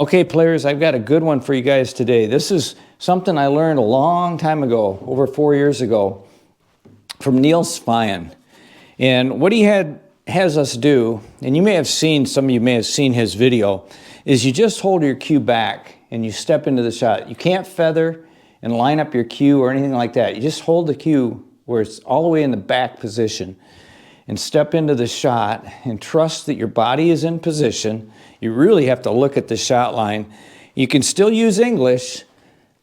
Okay, players, I've got a good one for you guys today. This is something I learned a long time ago, over 4 years ago, from Feijen. And what he has us do, and you may have seen, some of you may have seen his video, is you just hold your cue back and you step into the shot. You can't feather and line up your cue or anything like that. You just hold the cue where it's all the way in the back position and step into the shot and trust that your body is in position. You really have to look at the shot line. You can still use English,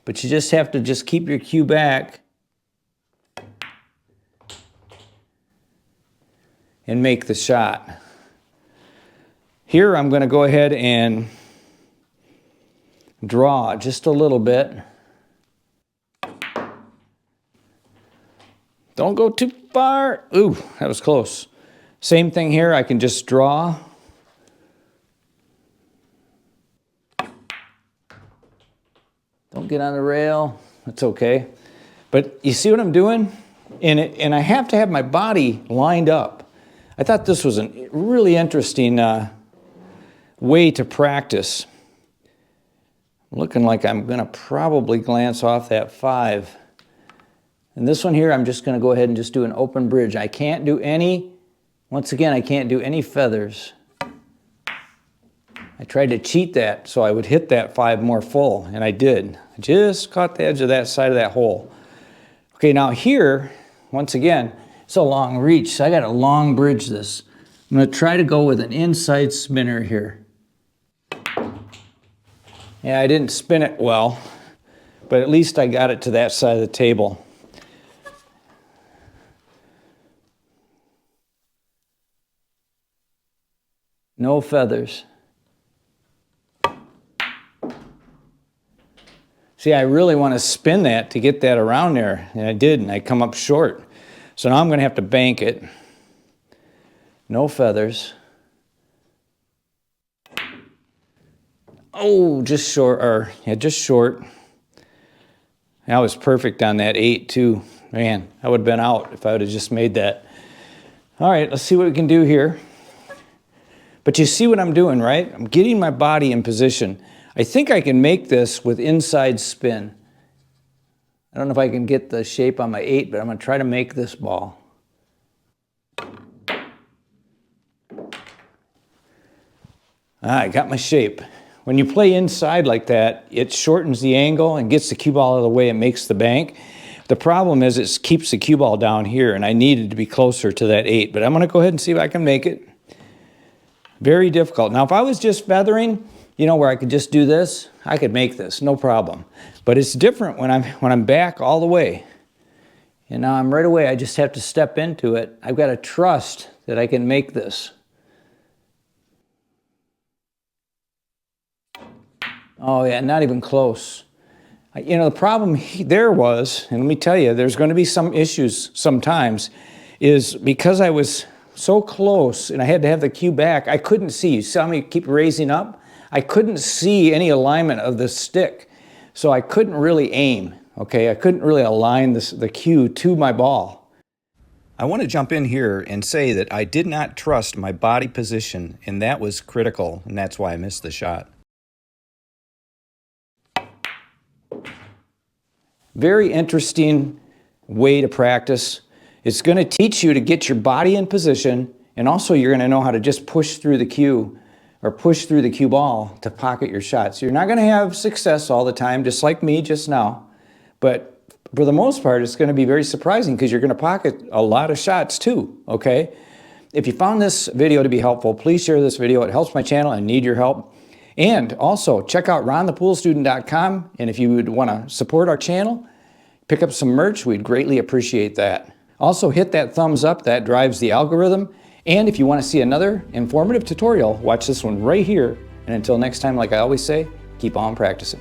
but you just have to just keep your cue back and make the shot. Here I'm going to go ahead and draw just a little bit. Don't go too far. Ooh, that was close. Same thing here, I can just draw. Don't get on the rail, that's okay. But you see what I'm doing? And I have to have my body lined up. I thought this was a really interesting way to practice. Looking like I'm gonna probably glance off that 5. And this one here, I'm just gonna go ahead and just do an open bridge. I can't do any, once again, I can't do any feathers. I tried to cheat that so I would hit that 5 more full, and I did. I just caught the edge of that side of that hole. Okay, now here, once again, it's a long reach, so I gotta long bridge this. I'm gonna try to go with an inside spinner here. Yeah, I didn't spin it well, but at least I got it to that side of the table. No feathers. See, I really want to spin that to get that around there, and I did, and I come up short. So now I'm going to have to bank it. No feathers. Oh, just short, or yeah, just short. That was perfect on that 8 too. Man, I would have been out if I would have just made that. All right, let's see what we can do here. But you see what I'm doing, right? I'm getting my body in position. I think I can make this with inside spin. I don't know if I can get the shape on my 8, but I'm going to try to make this ball. I got my shape. When you play inside like that, it shortens the angle and gets the cue ball out of the way and makes the bank. The problem is it keeps the cue ball down here, and I needed to be closer to that 8, but I'm going to go ahead and see if I can make it. Very difficult. Now, if I was just feathering, you know, where I could just do this, I could make this, no problem. But it's different when I'm back all the way. And now I'm right away, I just have to step into it. I've got to trust that I can make this. Oh yeah, not even close. You know, the problem there was, and let me tell you, there's going to be some issues sometimes, is because I was so close and I had to have the cue back, I couldn't see. You saw me keep raising up? I couldn't see any alignment of the stick, so I couldn't really aim, okay? I couldn't really align the cue to my ball. I want to jump in here and say that I did not trust my body position, and that was critical, and that's why I missed the shot. Very interesting way to practice. It's going to teach you to get your body in position, and also you're going to know how to just push through the cue or push through the cue ball to pocket your shots. You're not going to have success all the time, just like me just now, but for the most part, it's going to be very surprising because you're going to pocket a lot of shots too, okay? If you found this video to be helpful, please share this video. It helps my channel and I need your help. And also, check out ronthepoolstudent.com, and if you would want to support our channel, pick up some merch, we'd greatly appreciate that. Also, hit that thumbs up, that drives the algorithm. And if you want to see another informative tutorial, watch this one right here. And until next time, like I always say, keep on practicing.